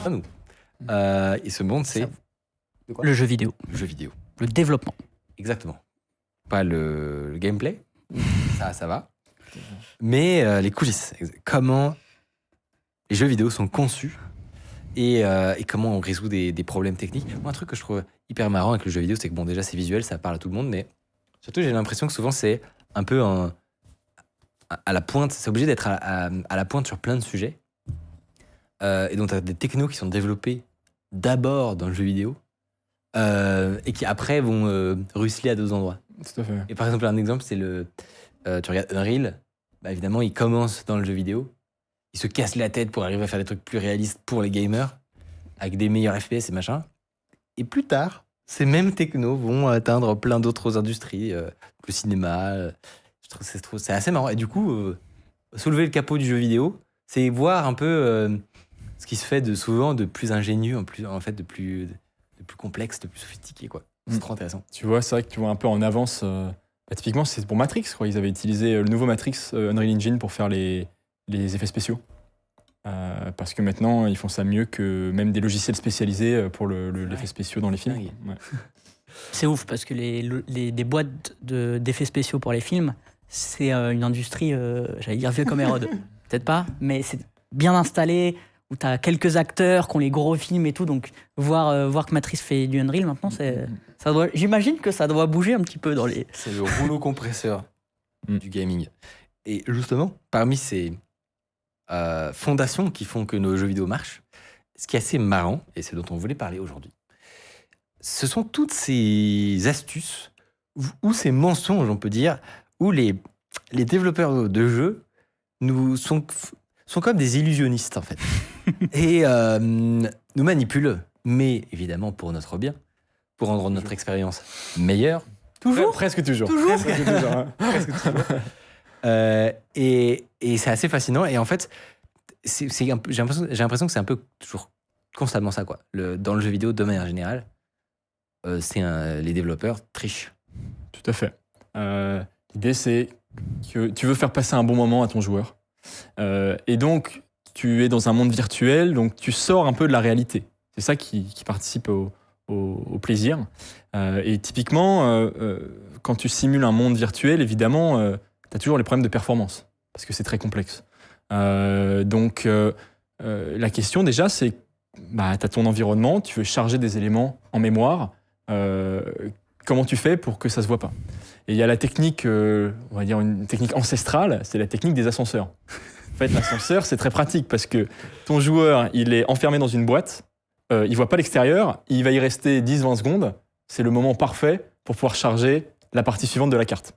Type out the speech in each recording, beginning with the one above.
Pas nous. Et ce monde, c'est Le jeu vidéo. le jeu vidéo. Le développement. Exactement. Pas le gameplay, ça va. Mais les coulisses. Comment les jeux vidéo sont conçus et comment on résout des problèmes techniques. Moi, un truc que je trouve hyper marrant avec le jeu vidéo, c'est que bon, déjà, c'est visuel, ça parle à tout le monde, mais surtout, j'ai l'impression que souvent, c'est un peu à la pointe, c'est obligé d'être à la pointe sur plein de sujets. Et donc, tu as des technos qui sont développés d'abord dans le jeu vidéo et qui après vont ruisseler à d'autres endroits. Tout à fait. Et par exemple, un exemple, c'est tu regardes Unreal, bah évidemment, il commence dans le jeu vidéo, il se casse la tête pour arriver à faire des trucs plus réalistes pour les gamers, avec des meilleurs FPS et machin. Et plus tard, ces mêmes technos vont atteindre plein d'autres industries, le cinéma. Je trouve c'est assez marrant. Et du coup, soulever le capot du jeu vidéo, c'est voir un peu ce qui se fait souvent de plus ingénieux, en fait, de plus complexe, de plus sophistiqué, quoi. C'est trop intéressant. Tu vois, c'est vrai que tu vois un peu en avance. Typiquement, c'est pour Matrix, quoi. Ils avaient utilisé le nouveau Matrix Unreal Engine pour faire les effets spéciaux. Parce que maintenant, ils font ça mieux que même des logiciels spécialisés pour l'effet spéciaux dans les films. Ouais. C'est ouf parce que des boîtes d'effets spéciaux pour les films, c'est une industrie, j'allais dire vieux comme Hérode. Peut-être pas, mais c'est bien installé, où tu as quelques acteurs qui ont les gros films et tout. Donc, voir que Matrix fait du Unreal maintenant, j'imagine que ça doit bouger un petit peu dans les. C'est le rouleau compresseur du gaming. Et justement, parmi ces fondations qui font que nos jeux vidéo marchent, ce qui est assez marrant, et c'est dont on voulait parler aujourd'hui, ce sont toutes ces astuces ou ces mensonges, on peut dire, où les développeurs de jeux sont comme des illusionnistes, en fait. Et nous manipulent, mais évidemment pour notre bien, pour rendre notre expérience meilleure. Toujours Presque toujours. Toujours Presque toujours, hein. Presque toujours. Et c'est assez fascinant. Et en fait, j'ai l'impression que c'est un peu toujours constamment ça, quoi. Dans le jeu vidéo, de manière générale, les développeurs trichent. Tout à fait. L'idée, c'est que tu veux faire passer un bon moment à ton joueur. Et donc, tu es dans un monde virtuel, donc tu sors un peu de la réalité. C'est ça qui participe au plaisir. Et typiquement, quand tu simules un monde virtuel, évidemment, tu as toujours les problèmes de performance, parce que c'est très complexe. Donc, la question déjà, c'est, tu as ton environnement, tu veux charger des éléments en mémoire. Comment tu fais pour que ça se voit pas? Et il y a la technique, on va dire une technique ancestrale, c'est la technique des ascenseurs. En fait, l'ascenseur, c'est très pratique parce que ton joueur, il est enfermé dans une boîte, il voit pas l'extérieur, il va y rester 10-20 secondes. C'est le moment parfait pour pouvoir charger la partie suivante de la carte.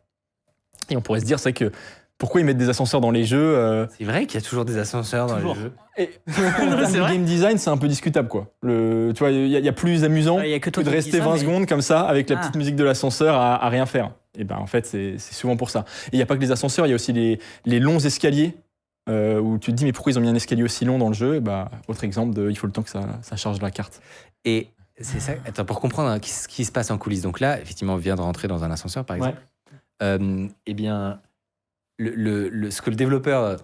Et on pourrait se dire, c'est que pourquoi ils mettent des ascenseurs dans les jeux C'est vrai qu'il y a toujours des ascenseurs dans les jeux. Et le game design, c'est un peu discutable, quoi. Tu vois, il y a plus amusant que de rester 20 secondes comme ça avec la petite musique de l'ascenseur à rien faire. Et ben en fait, c'est souvent pour ça. Et il n'y a pas que les ascenseurs, il y a aussi les longs escaliers où tu te dis mais pourquoi ils ont mis un escalier aussi long dans le jeu? Et bah, autre exemple il faut le temps que ça charge la carte. Et c'est ça. Attends, pour comprendre ce qui se passe en coulisses. Donc là, effectivement, on vient de rentrer dans un ascenseur, par exemple. Eh bien, ce que le développeur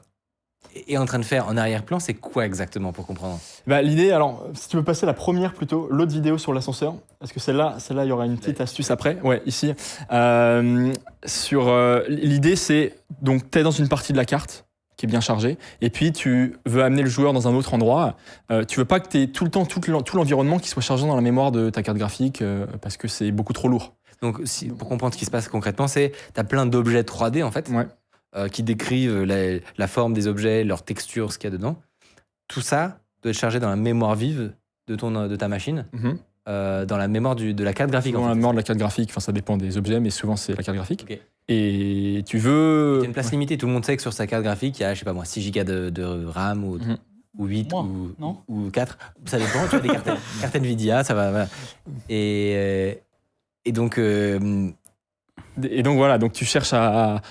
est en train de faire en arrière-plan, c'est quoi exactement pour comprendre? L'idée, alors, si tu veux passer la première plutôt, l'autre vidéo sur l'ascenseur, parce que celle-là, il y aura une petite astuce après. Ouais, ici. L'idée, c'est, donc, tu es dans une partie de la carte qui est bien chargée, et puis tu veux amener le joueur dans un autre endroit. Tu veux pas que tu aies tout le temps tout l'environnement qui soit chargé dans la mémoire de ta carte graphique, parce que c'est beaucoup trop lourd. Donc, pour comprendre ce qui se passe concrètement, tu as plein d'objets 3D, en fait. Ouais. Qui décrivent la forme des objets, leur texture, ce qu'il y a dedans. Tout ça doit être chargé dans la mémoire vive de ta machine, dans la mémoire de la carte graphique. Dans la mémoire de la carte graphique, ça dépend des objets, mais souvent c'est la carte graphique. Okay. Et tu veux... Il y a une place limitée, tout le monde sait que sur sa carte graphique, il y a, je sais pas moi, 6 Go de RAM ou 8 ou 4. Ça dépend, tu as des cartes Nvidia, ça va. Voilà. Et donc... Et donc voilà, donc tu cherches à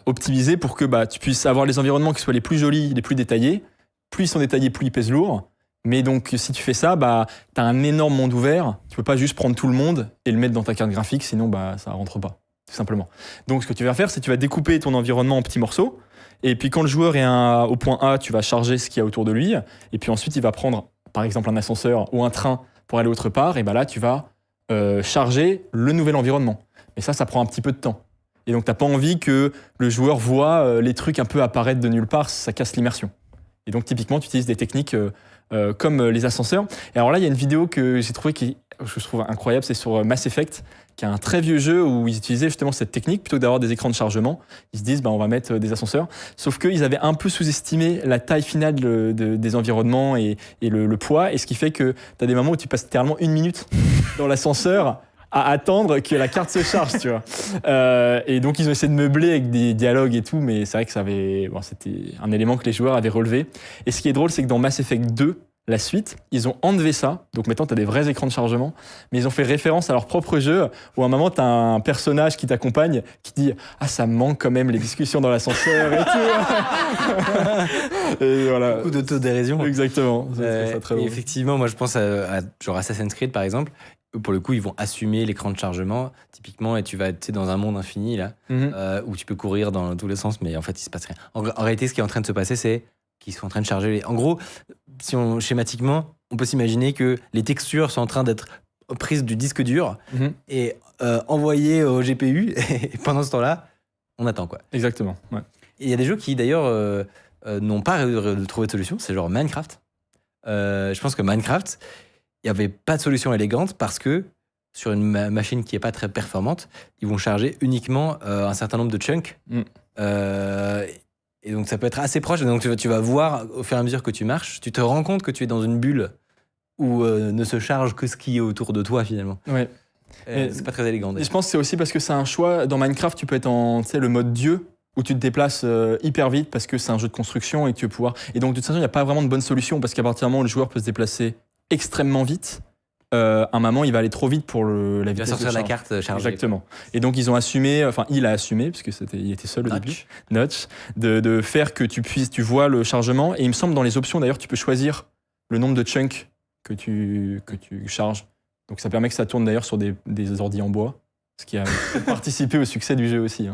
optimiser pour que tu puisses avoir les environnements qui soient les plus jolis, les plus détaillés. Plus ils sont détaillés, plus ils pèsent lourd. Mais donc si tu fais ça, tu as un énorme monde ouvert. Tu peux pas juste prendre tout le monde et le mettre dans ta carte graphique, sinon ça rentre pas, tout simplement. Donc ce que tu vas faire, c'est que tu vas découper ton environnement en petits morceaux. Et puis quand le joueur est au point A, tu vas charger ce qu'il y a autour de lui. Et puis ensuite, il va prendre par exemple un ascenseur ou un train pour aller autre part, et ben là tu vas charger le nouvel environnement. Mais ça prend un petit peu de temps. Et donc t'as pas envie que le joueur voit les trucs un peu apparaître de nulle part, ça casse l'immersion. Et donc typiquement tu utilises des techniques comme les ascenseurs. Et alors là il y a une vidéo que j'ai trouvée que je trouve incroyable, c'est sur Mass Effect, qui est un très vieux jeu où ils utilisaient justement cette technique. Plutôt que d'avoir des écrans de chargement, ils se disent on va mettre des ascenseurs. Sauf qu'ils avaient un peu sous-estimé la taille finale des environnements et le poids. Et ce qui fait que tu as des moments où tu passes littéralement 1 minute dans l'ascenseur à attendre que la carte se charge, tu vois. Et donc ils ont essayé de meubler avec des dialogues et tout, mais c'est vrai que c'était un élément que les joueurs avaient relevé. Et ce qui est drôle, c'est que dans Mass Effect 2, la suite, ils ont enlevé ça. Donc maintenant, tu as des vrais écrans de chargement. Mais ils ont fait référence à leur propre jeu où à un moment, tu as un personnage qui t'accompagne qui dit « Ah, ça me manque quand même les discussions dans l'ascenseur et tout. » Et voilà. Beaucoup d'autodérision. Exactement. Ça très et drôle. effectivement, moi je pense à genre Assassin's Creed par exemple. Eux, pour le coup, ils vont assumer l'écran de chargement typiquement et tu vas être dans un monde infini là où tu peux courir dans tous les sens, mais en fait, il se passe rien. En réalité, ce qui est en train de se passer, c'est qu'ils sont en train de charger. En gros, schématiquement, on peut s'imaginer que les textures sont en train d'être prises du disque dur et envoyées au GPU. Et pendant ce temps-là, on attend quoi. Exactement. Ouais. Et il y a des jeux qui d'ailleurs n'ont pas trouvé de solution. C'est genre Minecraft. Je pense que Minecraft, il n'y avait pas de solution élégante parce que sur une machine qui n'est pas très performante, ils vont charger uniquement un certain nombre de chunks. Et donc ça peut être assez proche. Et donc tu vas voir au fur et à mesure que tu marches, tu te rends compte que tu es dans une bulle où ne se charge que ce qui est autour de toi finalement. Ouais. C'est pas très élégant. Et je pense que c'est aussi parce que c'est un choix. Dans Minecraft, tu peux être en le mode dieu où tu te déplaces hyper vite parce que c'est un jeu de construction et que tu veux pouvoir. Et donc de toute façon, il n'y a pas vraiment de bonne solution parce qu'à partir du moment où le joueur peut se déplacer extrêmement vite, un moment il va aller trop vite pour la vitesse. Il va sortir de la charge. carte chargée. Exactement. Et donc ils ont assumé, enfin il a assumé parce que il était seul au début, Notch, de faire que tu vois le chargement. Et il me semble dans les options d'ailleurs tu peux choisir le nombre de chunks que tu charges. Donc ça permet que ça tourne d'ailleurs sur des ordi en bois, ce qui a participé au succès du jeu aussi.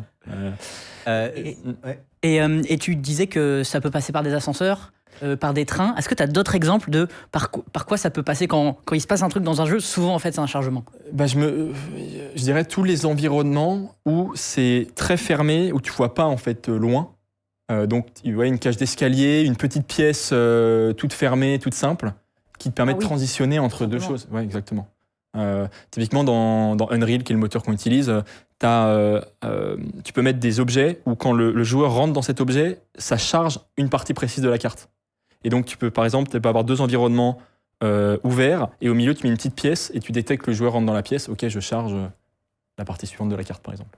Et tu disais que ça peut passer par des ascenseurs, par des trains. Est-ce que tu as d'autres exemples de par quoi ça peut passer quand il se passe un truc dans un jeu? Souvent, en fait, c'est un chargement. Je dirais tous les environnements où c'est très fermé, où tu vois pas en fait loin. Donc, tu vois une cage d'escalier, une petite pièce toute fermée, toute simple, qui te permet de transitionner entre deux choses. Ouais, exactement. Typiquement, dans Unreal, qui est le moteur qu'on utilise, tu peux mettre des objets où quand le joueur rentre dans cet objet, ça charge une partie précise de la carte. Et donc, tu peux, par exemple, avoir 2 environnements ouverts et au milieu, tu mets une petite pièce et tu détectes que le joueur rentre dans la pièce. Ok, je charge la partie suivante de la carte, par exemple.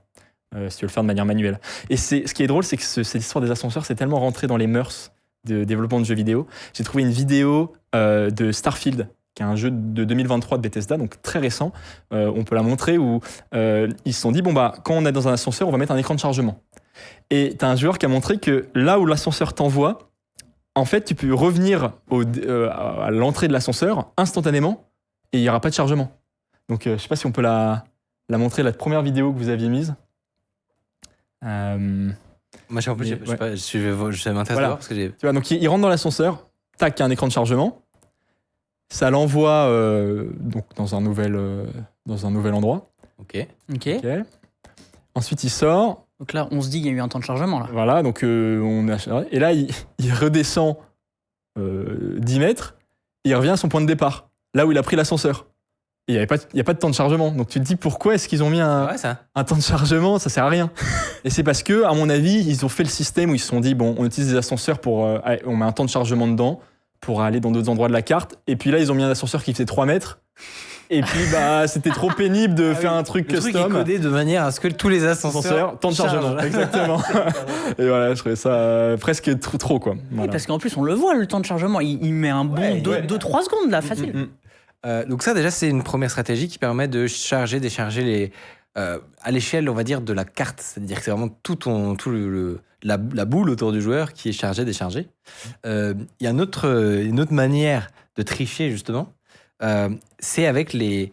Si tu veux le faire de manière manuelle. Et ce qui est drôle, c'est que cette histoire des ascenseurs, c'est tellement rentré dans les mœurs de développement de jeux vidéo. J'ai trouvé une vidéo de Starfield, qui est un jeu de 2023 de Bethesda, donc très récent. On peut la montrer où ils se sont dit, quand on est dans un ascenseur, on va mettre un écran de chargement. Et tu as un joueur qui a montré que là où l'ascenseur t'envoie, en fait, tu peux revenir à l'entrée de l'ascenseur instantanément et il n'y aura pas de chargement. Donc, je ne sais pas si on peut la montrer, la première vidéo que vous aviez mise. Moi, je m'intéresse d'abord parce que j'ai... Tu vois, donc, il rentre dans l'ascenseur, tac, il y a un écran de chargement. Ça l'envoie donc dans un nouvel endroit. Ok. Ensuite, il sort. Donc là, on se dit qu'il y a eu un temps de chargement. Là. Voilà, donc et là, il redescend 10 mètres et il revient à son point de départ, là où il a pris l'ascenseur. Et il n'y a pas de temps de chargement. Donc tu te dis pourquoi est-ce qu'ils ont mis un temps de chargement? Ça sert à rien. Et c'est parce que, à mon avis, ils ont fait le système où ils se sont dit on utilise des ascenseurs on met un temps de chargement dedans pour aller dans d'autres endroits de la carte. Et puis là, ils ont mis un ascenseur qui faisait 3 mètres. Et puis, c'était trop pénible de faire un truc custom. Le truc est codé de manière à ce que tous les ascenseurs temps de chargement. Exactement. Et voilà, je trouvais ça presque trop, quoi. Voilà. Oui, parce qu'en plus, on le voit, le temps de chargement. Il met un bon 2-3 secondes, là, facile. Donc ça, déjà, c'est une première stratégie qui permet de charger, décharger à l'échelle, on va dire, de la carte. C'est-à-dire que c'est vraiment la boule autour du joueur qui est chargée, déchargée. Il y a une autre manière de tricher, justement. C'est avec les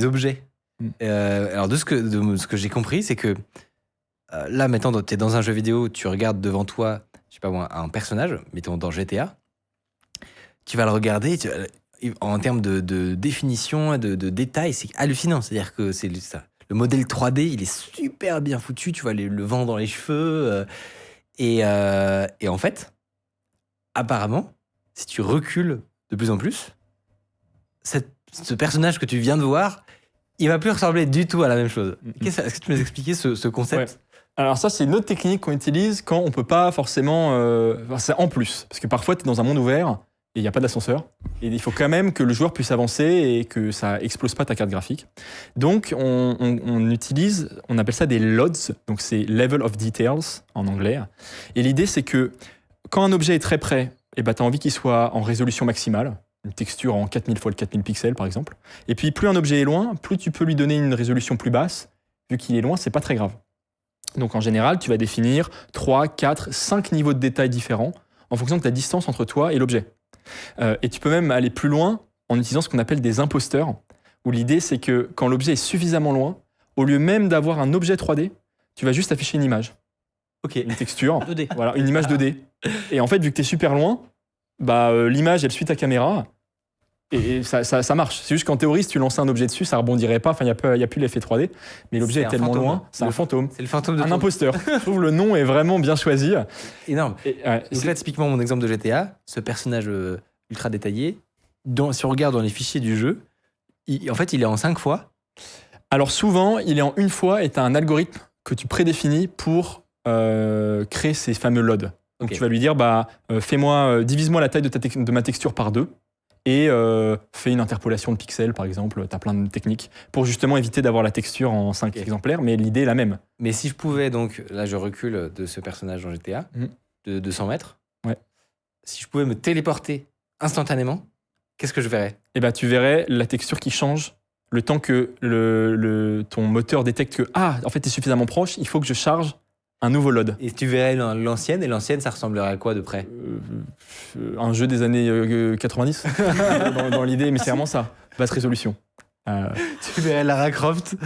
objets. Alors, de ce que j'ai compris, c'est que là, maintenant, tu es dans un jeu vidéo, tu regardes devant toi, je sais pas moi, un personnage, mettons dans GTA, tu vas le regarder, en termes de définition, de détails, c'est hallucinant. C'est-à-dire que c'est ça. Le modèle 3D, il est super bien foutu. Tu vois le vent dans les cheveux. Et en fait, apparemment, si tu recules de plus en plus, ce personnage que tu viens de voir, il va plus ressembler du tout à la même chose. Est-ce que tu peux nous expliquer ce concept? Ouais. Alors ça, c'est une autre technique qu'on utilise quand on peut pas forcément... c'est en plus, parce que parfois, tu es dans un monde ouvert et il n'y a pas d'ascenseur. Et il faut quand même que le joueur puisse avancer et que ça explose pas ta carte graphique. Donc, on utilise, on appelle ça des LODs, donc c'est Level of Details en anglais. Et l'idée, c'est que quand un objet est très près, tu as envie qu'il soit en résolution maximale, une texture en 4000 x 4000 pixels par exemple. Et puis plus un objet est loin, plus tu peux lui donner une résolution plus basse. Vu qu'il est loin, c'est pas très grave. Donc en général, tu vas définir 3, 4, 5 niveaux de détail différents en fonction de ta distance entre toi et l'objet. Et tu peux même aller plus loin en utilisant ce qu'on appelle des imposteurs, où l'idée c'est que quand l'objet est suffisamment loin, au lieu même d'avoir un objet 3D, tu vas juste afficher une image. Ok. Une texture. 2D. Voilà, une image 2D. Et en fait, vu que tu es super loin, l'image, elle suit ta caméra et ça marche. C'est juste qu'en théorie, si tu lançais un objet dessus, ça rebondirait pas. Enfin, il n'y a plus l'effet 3D. Mais l'objet est tellement loin, c'est un fantôme. C'est le fantôme de Un imposteur. Je trouve le nom est vraiment bien choisi. Énorme. Donc là, typiquement, mon exemple de GTA, ce personnage ultra détaillé, si on regarde dans les fichiers du jeu, en fait, il est en 5 fois. Alors souvent, il est en une fois et tu as un algorithme que tu prédéfinis pour créer ces fameux LOD. Donc tu vas lui dire, divise-moi la taille de ma texture par 2 et fais une interpolation de pixels, par exemple. Tu as plein de techniques pour justement éviter d'avoir la texture en 5 exemplaires, mais l'idée est la même. Mais si je pouvais, donc, là je recule de ce personnage dans GTA, de 200 mètres, si je pouvais me téléporter instantanément, qu'est-ce que je verrais? Tu verrais la texture qui change le temps que ton moteur détecte que, en fait, tu es suffisamment proche, il faut que je charge un nouveau LOD. Et tu verrais l'ancienne, et l'ancienne, ça ressemblerait à quoi de près? Un jeu des années 90, dans l'idée, mais c'est vraiment ça. Basse résolution. Tu verrais Lara Croft.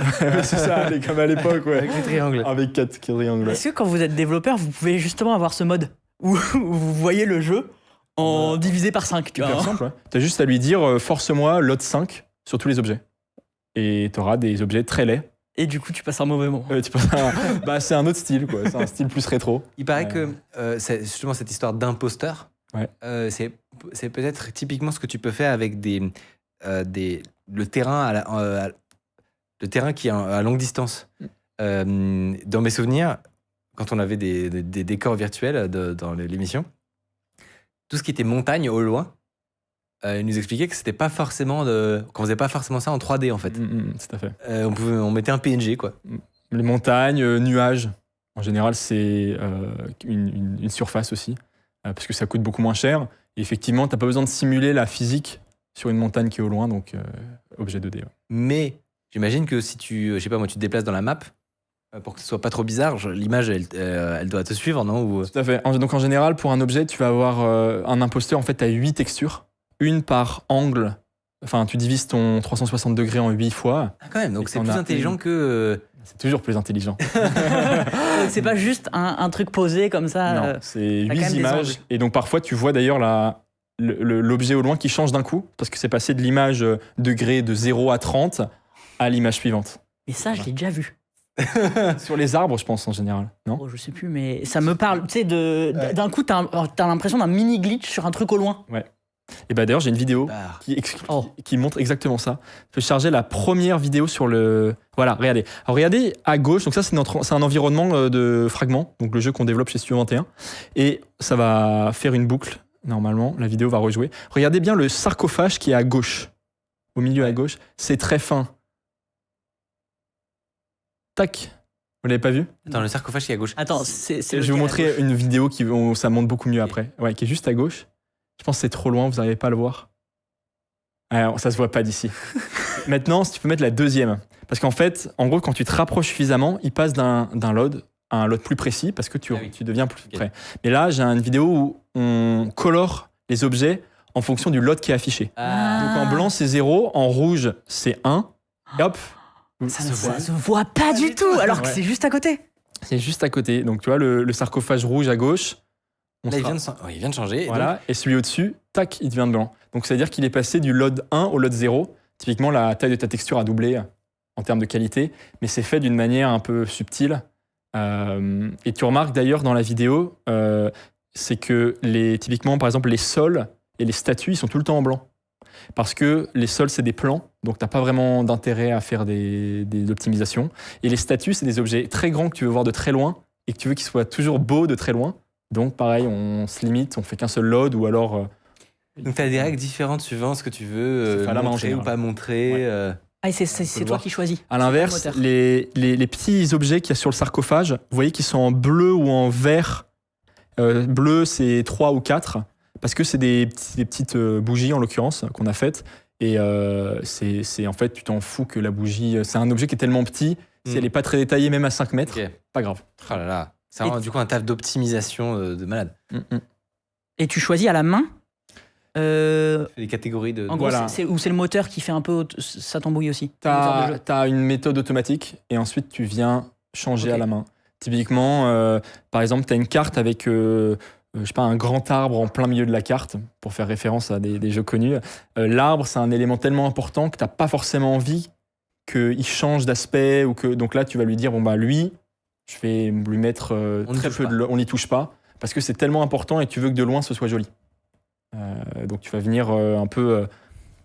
C'est ça, comme à l'époque, ouais. Avec les triangles. Avec 4 triangles. Est-ce que quand vous êtes développeur, vous pouvez justement avoir ce mode où vous voyez le jeu en divisé par 5, tu vois? Hyper simple, ouais. Tu as juste à lui dire force-moi LOD 5 sur tous les objets. Et tu auras des objets très laids. Et du coup, tu passes un mauvais moment. C'est un autre style, quoi. C'est un style plus rétro. Il paraît que c'est justement cette histoire d'imposteur, c'est peut-être typiquement ce que tu peux faire avec le terrain le terrain qui est à longue distance. Dans mes souvenirs, quand on avait des décors virtuels dans l'émission, tout ce qui était montagne au loin, il nous expliquait que c'était pas forcément qu'on faisait pas forcément ça en 3D en fait. Tout à fait. On mettait un PNG quoi. Les montagnes, nuages. En général, c'est une surface aussi, parce que ça coûte beaucoup moins cher. Et effectivement, t'as pas besoin de simuler la physique sur une montagne qui est au loin, donc objet 2D. Ouais. Mais j'imagine que si tu te déplaces dans la map, pour que ce soit pas trop bizarre, l'image elle doit te suivre, non? Tout à fait. Donc en général, pour un objet, tu vas avoir un imposteur. En fait, t'as 8 textures. Une par angle, enfin tu divises ton 360 degrés en 8 fois. Ah quand même, donc c'est plus intelligent que... C'est toujours plus intelligent. C'est pas juste un truc posé comme ça. Non, c'est 8 images. Et donc parfois tu vois d'ailleurs l'objet au loin qui change d'un coup, parce que c'est passé de l'image degré de 0 à 30 à l'image suivante. Et ça, je l'ai déjà vu. Sur les arbres, je pense, en général, non? Je sais plus, mais ça me parle. Tu sais, d'un coup, t'as l'impression d'un mini glitch sur un truc au loin. Ouais. Et d'ailleurs, j'ai une vidéo qui montre exactement ça. Je peux charger la première vidéo sur le... Voilà, regardez. Alors, regardez à gauche, donc ça, c'est un environnement de fragments, donc le jeu qu'on développe chez Studio 21. Et ça va faire une boucle, normalement. La vidéo va rejouer. Regardez bien le sarcophage qui est à gauche. Au milieu à gauche. C'est très fin. Tac. Vous l'avez pas vu? Attends, le sarcophage qui est à gauche. Attends, je vais vous montrer une vidéo où ça monte beaucoup mieux après. Ouais, qui est juste à gauche. Je pense que c'est trop loin, vous n'arrivez pas à le voir. Alors, ça se voit pas d'ici. Maintenant, si tu peux mettre la deuxième. Parce qu'en fait, en gros, quand tu te rapproches suffisamment, il passe d'un LOD à un LOD plus précis parce que tu deviens plus près. Mais là, j'ai une vidéo où on colore les objets en fonction du LOD qui est affiché. Donc en blanc, c'est 0, en rouge, c'est 1. Et hop. Ça se voit pas du tout, alors que c'est juste à côté. C'est juste à côté. Donc tu vois, le sarcophage rouge à gauche, Là, il vient de changer. Voilà, et celui au-dessus, tac, il devient blanc. Donc, c'est-à-dire qu'il est passé du load 1 au load 0. Typiquement, la taille de ta texture a doublé en termes de qualité, mais c'est fait d'une manière un peu subtile. Et tu remarques d'ailleurs dans la vidéo, c'est que typiquement, par exemple, les sols et les statues, ils sont tout le temps en blanc. Parce que les sols, c'est des plans, donc tu n'as pas vraiment d'intérêt à faire des optimisations. Et les statues, c'est des objets très grands que tu veux voir de très loin et que tu veux qu'ils soient toujours beaux de très loin. Donc pareil, on se limite, on fait qu'un seul load ou alors... Donc tu as des règles différentes suivant ce que tu veux montrer ou pas montrer. Ouais. Ah, et c'est toi qui choisis. À l'inverse, les petits objets qu'il y a sur le sarcophage, vous voyez qu'ils sont en bleu ou en vert. Bleu, c'est 3 ou 4. Parce que c'est des petites bougies, en l'occurrence, qu'on a faites. Et c'est en fait, tu t'en fous que la bougie... C'est un objet qui est tellement petit, si elle n'est pas très détaillée, même à 5 mètres, pas grave. Oh là là, c'est vraiment du coup un taf d'optimisation de malade. Et tu choisis à la main Les catégories de... En gros, Voilà. c'est le moteur qui fait un peu... Ça t'embrouille aussi. T'as une méthode automatique et ensuite tu viens changer à la main. Typiquement, par exemple, tu as une carte avec... je sais pas, un grand arbre en plein milieu de la carte, pour faire référence à des jeux connus. L'arbre, c'est un élément tellement important que tu n'as pas forcément envie qu'il change d'aspect. Donc là, tu vas lui dire, bon, bah lui, je vais lui mettre très peu de... On n'y touche pas, parce que c'est tellement important et tu veux que de loin, ce soit joli. Donc tu vas venir un peu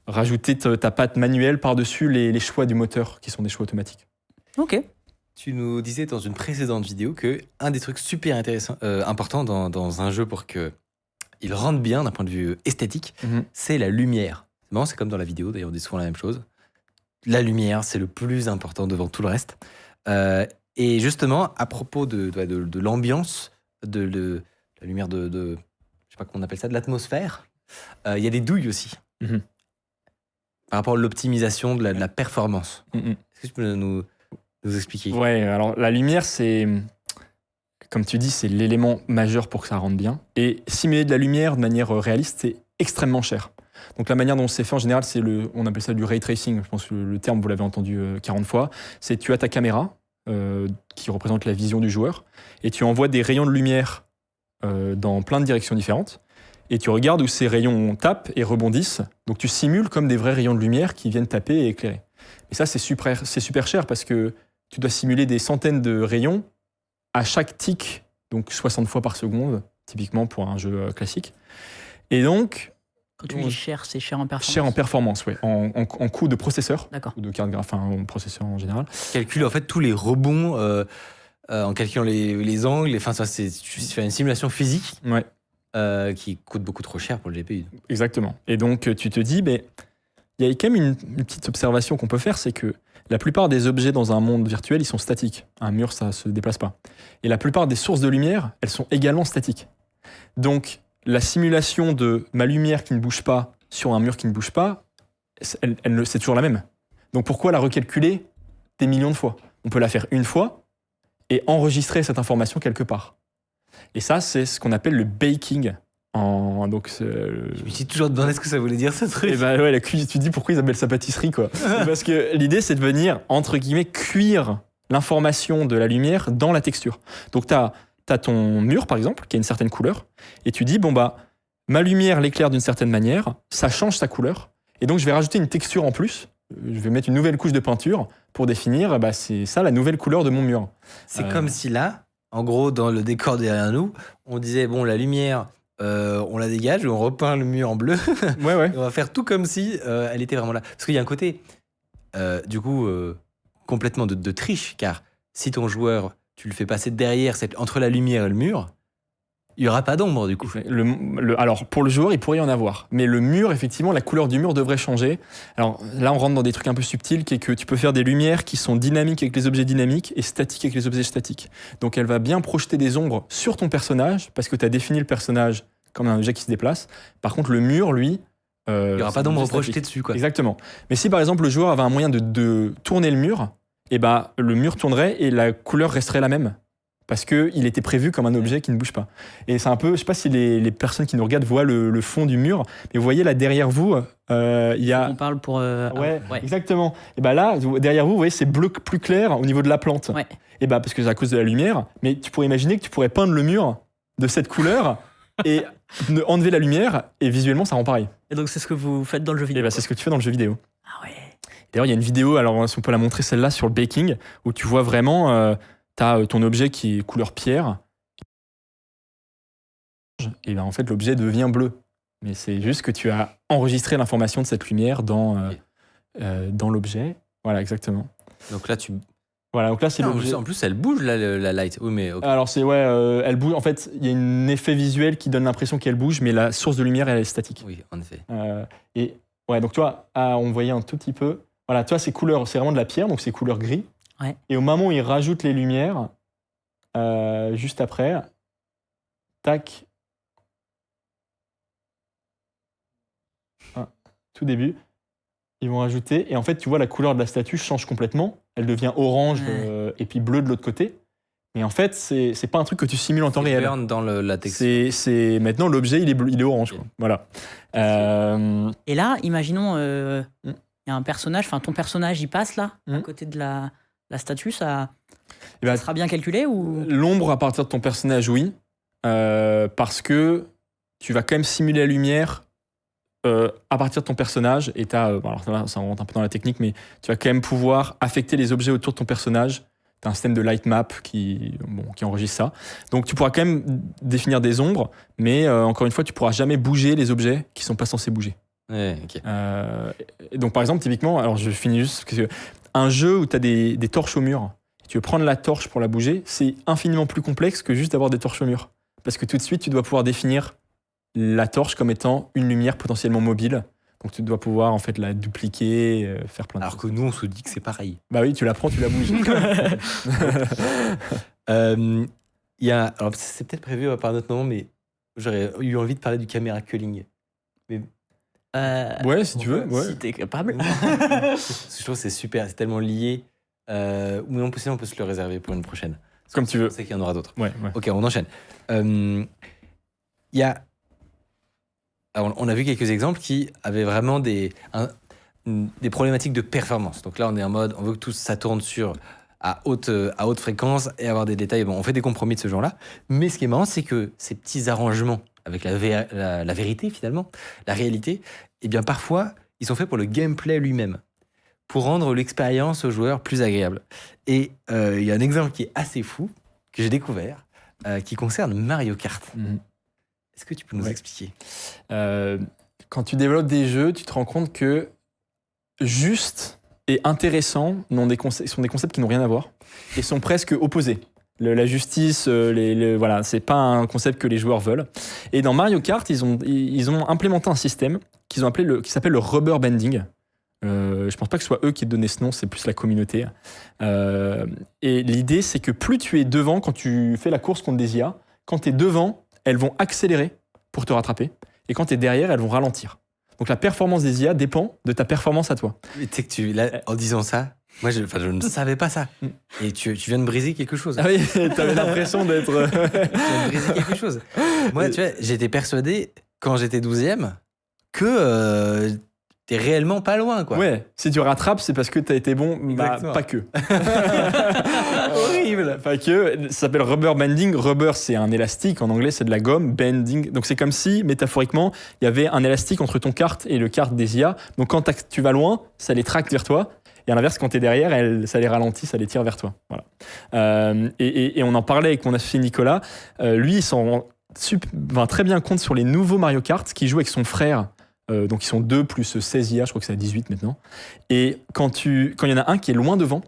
rajouter ta patte manuelle par-dessus les choix du moteur, qui sont des choix automatiques. Ok. Tu nous disais dans une précédente vidéo que un des trucs super importants dans un jeu pour qu'il rentre bien d'un point de vue esthétique, c'est la lumière. C'est marrant, c'est comme dans la vidéo, d'ailleurs on dit souvent la même chose. La lumière, c'est le plus important devant tout le reste. Et justement, à propos de l'ambiance, de la lumière je sais pas comment on appelle ça, de l'atmosphère, il y a des douilles aussi. Par rapport à l'optimisation de la performance. Est-ce que tu peux nous expliquer? Ouais, alors la lumière, c'est, comme tu dis, c'est l'élément majeur pour que ça rentre bien. Et simuler de la lumière de manière réaliste, c'est extrêmement cher. Donc la manière dont c'est fait en général, on appelle ça du ray tracing. Je pense que le terme, vous l'avez entendu 40 fois. C'est tu as ta caméra qui représente la vision du joueur et tu envoies des rayons de lumière dans plein de directions différentes. Et tu regardes où ces rayons tapent et rebondissent. Donc tu simules comme des vrais rayons de lumière qui viennent taper et éclairer. Et ça, c'est super cher parce que tu dois simuler des centaines de rayons à chaque tic, donc 60 fois par seconde, typiquement pour un jeu classique. Et donc... Quand tu dis cher, c'est cher en performance. Cher en performance, oui. En coût de processeur. D'accord. Ou de carte graphique, enfin, processeur en général. Calcule en fait tous les rebonds en calculant les angles. Tu fais une simulation physique qui coûte beaucoup trop cher pour le GPU. Exactement. Et donc, tu te dis, il y a quand même une petite observation qu'on peut faire, c'est que la plupart des objets dans un monde virtuel, ils sont statiques. Un mur, ça ne se déplace pas. Et la plupart des sources de lumière, elles sont également statiques. Donc, la simulation de ma lumière qui ne bouge pas sur un mur qui ne bouge pas, c'est toujours la même. Donc, pourquoi la recalculer des millions de fois? On peut la faire une fois et enregistrer cette information quelque part. Et ça, c'est ce qu'on appelle le baking. Je me suis toujours demandé ce que ça voulait dire, ce truc. Et tu te dis pourquoi ils appellent ça pâtisserie, quoi. Parce que l'idée, c'est de venir, entre guillemets, cuire l'information de la lumière dans la texture. Donc, t'as ton mur, par exemple, qui a une certaine couleur, et tu dis, ma lumière l'éclaire d'une certaine manière, ça change sa couleur, et donc je vais rajouter une texture en plus, je vais mettre une nouvelle couche de peinture pour définir, c'est ça la nouvelle couleur de mon mur. C'est comme si là, en gros, dans le décor derrière nous, on disait, la lumière... on la dégage et on repeint le mur en bleu. Ouais. On va faire tout comme si elle était vraiment là. Parce qu'il y a un côté, complètement de triche, car si ton joueur, tu le fais passer derrière, entre la lumière et le mur, il n'y aura pas d'ombre du coup. Alors, pour le joueur, il pourrait y en avoir. Mais le mur, effectivement, la couleur du mur devrait changer. Alors là, on rentre dans des trucs un peu subtils, qui est que tu peux faire des lumières qui sont dynamiques avec les objets dynamiques et statiques avec les objets statiques. Donc elle va bien projeter des ombres sur ton personnage, parce que tu as défini le personnage comme un objet qui se déplace. Par contre, le mur, lui... il n'y aura pas d'ombre projetée dessus, quoi. Exactement. Mais si, par exemple, le joueur avait un moyen de tourner le mur, le mur tournerait et la couleur resterait la même. Parce qu'il était prévu comme un objet qui ne bouge pas. Et c'est un peu, je ne sais pas si les personnes qui nous regardent voient le fond du mur, mais vous voyez là derrière vous, il y a... On parle pour... ouais, exactement. Et là, derrière vous, vous voyez, c'est bleu plus clair au niveau de la plante. Ouais. Et parce que c'est à cause de la lumière, mais tu pourrais imaginer que tu pourrais peindre le mur de cette couleur et enlever la lumière, et visuellement, ça rend pareil. Et donc, c'est ce que vous faites dans le jeu Et vidéo. bah, c'est ce que tu fais dans le jeu vidéo. Ah ouais. D'ailleurs, il y a une vidéo, alors si on peut la montrer celle-là sur le baking, où tu vois vraiment, tu as ton objet qui est couleur pierre, et ben en fait l'objet devient bleu. Mais c'est juste que tu as enregistré l'information de cette lumière dans l'objet. Voilà, exactement. Donc là, tu. Voilà, donc là c'est Non, l'objet. en plus, elle bouge la light. Oui, mais. Ok. Alors c'est elle bouge. En fait, il y a un effet visuel qui donne l'impression qu'elle bouge, mais la source de lumière elle est statique. Oui, en effet. Et ouais, donc tu vois, on voyait un tout petit peu. Voilà, tu vois, ces couleurs, c'est vraiment de la pierre, donc c'est couleur gris. Ouais. Et au moment où il rajoute les lumières, juste après, tac, tout début, ils vont rajouter. Et en fait, tu vois, la couleur de la statue change complètement. Elle devient orange et puis bleu de l'autre côté. Mais en fait, c'est pas un truc que tu simules en temps réel. Burn dans la texture. C'est maintenant l'objet, il est orange. Quoi. Voilà. Et là, imaginons, il y a un personnage, enfin ton personnage, il passe là, à côté de la statue, ça sera bien calculé ou... L'ombre à partir de ton personnage, oui. Parce que tu vas quand même simuler la lumière à partir de ton personnage. Et alors là, ça rentre un peu dans la technique, mais tu vas quand même pouvoir affecter les objets autour de ton personnage. Tu as un système de light map qui enregistre ça. Donc tu pourras quand même définir des ombres, mais encore une fois, tu pourras jamais bouger les objets qui sont pas censés bouger. Ouais, ok. Et donc par exemple, typiquement, alors je finis juste parce que un jeu où tu as des torches au mur, tu veux prendre la torche pour la bouger, c'est infiniment plus complexe que juste d'avoir des torches au mur. Parce que tout de suite, tu dois pouvoir définir la torche comme étant une lumière potentiellement mobile. Donc tu dois pouvoir en fait la dupliquer, faire plein de Alors choses. que nous, on se dit que c'est pareil. Bah oui, tu la prends, tu la bouges. Alors c'est peut-être prévu par notre nom, mais j'aurais eu envie de parler du caméra culling. Ouais, si tu veux. Ouais. Si t'es capable. Je trouve que c'est super, c'est tellement lié. Ou non, sinon on peut se le réserver pour une prochaine. Comme tu veux. Je sais qu'il y en aura d'autres. Ouais. Ok, on enchaîne. Il y a... Alors, on a vu quelques exemples qui avaient vraiment des problématiques de performance. Donc là, on est en mode, on veut que tout ça tourne à haute fréquence et avoir des détails. Bon, on fait des compromis de ce genre-là. Mais ce qui est marrant, c'est que ces petits arrangements avec la vérité, finalement, la réalité, eh bien, parfois, ils sont faits pour le gameplay lui-même, pour rendre l'expérience aux joueurs plus agréable. Et il y a un exemple qui est assez fou, que j'ai découvert, qui concerne Mario Kart. Mhm. Est-ce que tu peux nous expliquer ? Quand tu développes des jeux, tu te rends compte que juste et intéressant sont des concepts qui n'ont rien à voir et sont presque opposés. La justice, voilà, c'est pas un concept que les joueurs veulent. Et dans Mario Kart, ils ont implémenté un système qui s'appelle le rubber banding. Je pense pas que ce soit eux qui aient donné ce nom, c'est plus la communauté. Et l'idée, c'est que plus tu es devant quand tu fais la course contre des IA, quand tu es devant, elles vont accélérer pour te rattraper. Et quand tu es derrière, elles vont ralentir. Donc la performance des IA dépend de ta performance à toi. Mais tu sais que là, en disant ça, moi je ne savais pas ça. Et tu viens de briser quelque chose. Ah oui, t'avais l'impression d'être... Tu viens de briser quelque chose. Moi, tu vois, j'étais persuadé, quand j'étais 12e, que t'es réellement pas loin, quoi. Ouais, si tu rattrapes, c'est parce que t'as été bon, pas que. Horrible. Pas que, ça s'appelle rubber banding. Rubber, c'est un élastique, en anglais, c'est de la gomme. Banding, donc c'est comme si, métaphoriquement, il y avait un élastique entre ton kart et le kart des IA. Donc quand tu vas loin, ça les tracte vers toi. Et à l'inverse, quand t'es derrière, ça les ralentit, ça les tire vers toi. Voilà. Et on en parlait avec mon associé Nicolas. Lui, il s'en rend très bien compte sur les nouveaux Mario Kart qu'il joue avec son frère. Donc ils sont 2 plus 16 IA, je crois que c'est à 18 maintenant. Et quand il y en a un qui est loin devant,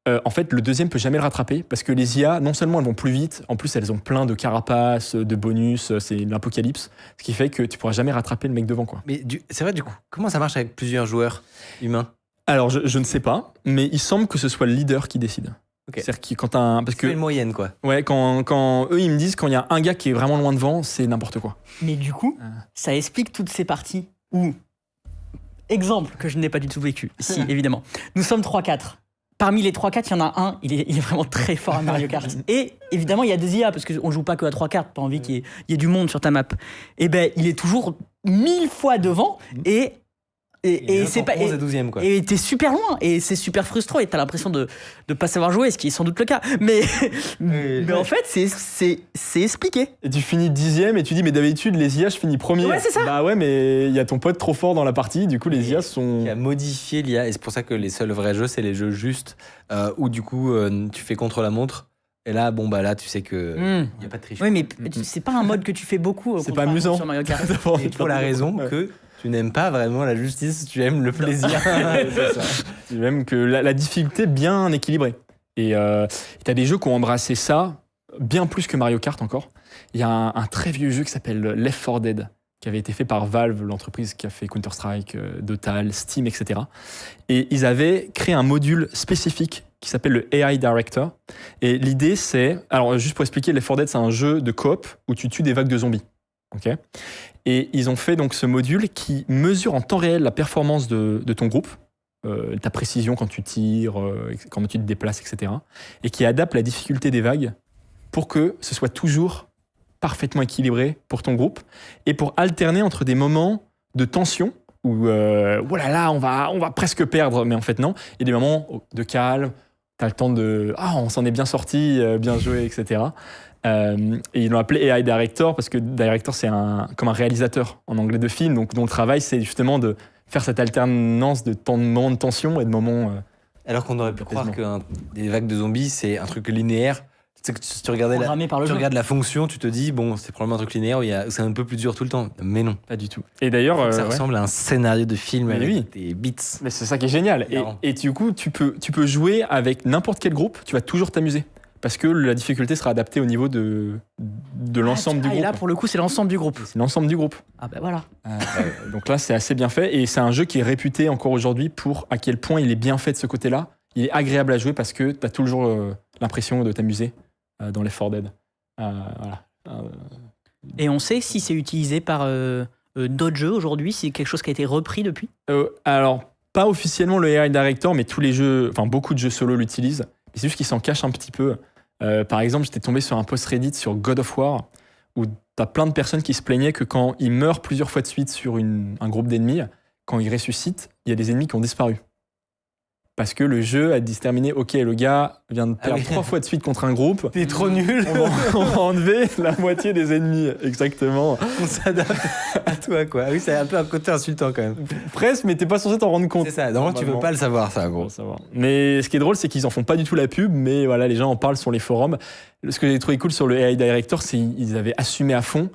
en fait le deuxième peut jamais le rattraper parce que les IA, non seulement elles vont plus vite, en plus elles ont plein de carapaces, de bonus, c'est l'apocalypse, ce qui fait que tu pourras jamais rattraper le mec devant, quoi. Mais c'est vrai, du coup, comment ça marche avec plusieurs joueurs humains ? Alors je ne sais pas, mais il semble que ce soit le leader qui décide. Okay. C'est-à-dire que quand parce que une moyenne, quoi. Ouais, quand eux ils me disent quand il y a un gars qui est vraiment loin devant, c'est n'importe quoi. Mais du coup, ça explique toutes ces parties où, exemple que je n'ai pas du tout vécu, si évidemment, nous sommes 3-4. Parmi les 3-4, il y en a un, il est vraiment très fort à Mario Kart. Et évidemment, il y a des IA parce qu'on joue pas que à 3-4, t'as envie qu'il y ait du monde sur ta map. Et ben, il est toujours 1000 fois devant et Et c'est pas. 11 et 12e, quoi. Et t'es super loin, et c'est super frustrant, et t'as l'impression de pas savoir jouer, ce qui est sans doute le cas. Mais en fait, c'est expliqué. Et tu finis 10e et tu dis, mais d'habitude, les IA, je finis premier. Ouais, c'est ça. Bah ouais, mais il y a ton pote trop fort dans la partie, du coup, les IA sont. Qui a modifié l'IA, et c'est pour ça que les seuls vrais jeux, c'est les jeux justes, où du coup, tu fais contre la montre. Et là, bon, bah là, tu sais que y a pas de triche. Oui, mais c'est pas un mode que tu fais beaucoup. C'est pas amusant. Sur Mario Kart. Et pour la raison que tu n'aimes pas vraiment la justice, tu aimes le plaisir. C'est ça. Même que la difficulté bien équilibrée. Et t'as des jeux qui ont embrassé ça bien plus que Mario Kart encore. Il y a un très vieux jeu qui s'appelle Left 4 Dead, qui avait été fait par Valve, l'entreprise qui a fait Counter-Strike, Total, Steam, etc. Et ils avaient créé un module spécifique qui s'appelle le AI Director. Et l'idée, c'est... Alors, juste pour expliquer, Left 4 Dead, c'est un jeu de coop où tu tues des vagues de zombies. Okay, et ils ont fait donc ce module qui mesure en temps réel la performance de ton groupe, ta précision quand tu tires, quand tu te déplaces, etc. Et qui adapte la difficulté des vagues pour que ce soit toujours parfaitement équilibré pour ton groupe et pour alterner entre des moments de tension où oh là là, on va presque perdre, mais en fait non, et des moments de calme. T'as le temps de on s'en est bien sorti, bien joué, etc. Et ils l'ont appelé AI Director parce que Director, c'est comme un réalisateur en anglais de film, donc dont le travail, c'est justement de faire cette alternance de moments de tension et de moments. Alors qu'on aurait pu croire que des vagues de zombies, c'est un truc linéaire. Tu sais que si tu regardes la fonction, tu te dis, bon, c'est probablement un truc linéaire où c'est un peu plus dur tout le temps. Mais non. Pas du tout. Et d'ailleurs. Ça ressemble à un scénario de film avec des beats. Mais c'est ça qui est génial. Et du coup, tu peux jouer avec n'importe quel groupe, tu vas toujours t'amuser. Parce que la difficulté sera adaptée au niveau de l'ensemble du groupe. Et là, pour le coup, c'est l'ensemble du groupe. C'est l'ensemble du groupe. Ah ben voilà. Donc là, c'est assez bien fait. Et c'est un jeu qui est réputé encore aujourd'hui pour à quel point il est bien fait de ce côté-là. Il est agréable à jouer parce que tu as toujours l'impression de t'amuser dans les 4 Dead. Voilà. Et on sait si c'est utilisé par d'autres jeux aujourd'hui, si c'est quelque chose qui a été repris depuis Alors, pas officiellement le AI Director, mais tous les jeux, enfin beaucoup de jeux solo l'utilisent. C'est juste qu'ils s'en cachent un petit peu. Par exemple, j'étais tombé sur un post Reddit sur God of War où t'as plein de personnes qui se plaignaient que quand ils meurent plusieurs fois de suite sur un groupe d'ennemis, quand ils ressuscitent, il y a des ennemis qui ont disparu. Parce que le jeu a déterminé, ok, le gars vient de perdre 3 fois de suite contre un groupe. T'es trop nul. On va enlever la moitié des ennemis, exactement. On s'adapte à toi, quoi. Oui, c'est un peu un côté insultant quand même. Presque, mais t'es pas censé t'en rendre compte. C'est ça, normalement tu veux pas le savoir, ça, gros. Mais ce qui est drôle, c'est qu'ils en font pas du tout la pub, mais voilà, les gens en parlent sur les forums. Ce que j'ai trouvé cool sur le AI Director, c'est qu'ils avaient assumé à fond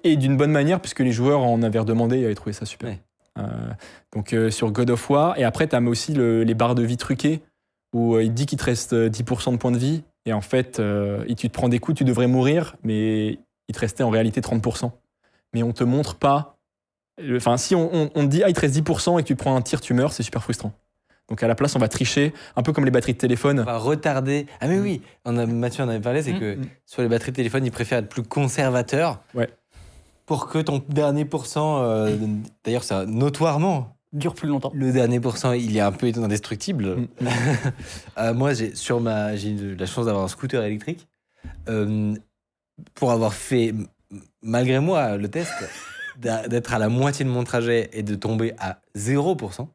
et d'une bonne manière, puisque les joueurs en avaient redemandé et avaient trouvé ça super. Ouais. Donc sur God of War, et après t'as aussi les barres de vie truquées où il dit qu'il te reste 10% de points de vie et en fait tu te prends des coups, tu devrais mourir, mais il te restait en réalité 30%, mais on te montre pas, enfin si on te dit il te reste 10% et que tu te prends un tir, tu meurs, c'est super frustrant. Donc à la place on va tricher, un peu comme les batteries de téléphone. On va retarder. Ah mais oui, Mathieu en avait parlé, c'est que sur les batteries de téléphone ils préfèrent être plus conservateurs. Ouais. Pour que ton dernier pourcent, d'ailleurs ça notoirement dure plus longtemps. Le dernier pourcent, il est un peu indestructible. Moi, j'ai eu la chance d'avoir un scooter électrique. Pour avoir fait, malgré moi, le test, d'être à la moitié de mon trajet et de tomber à 0%.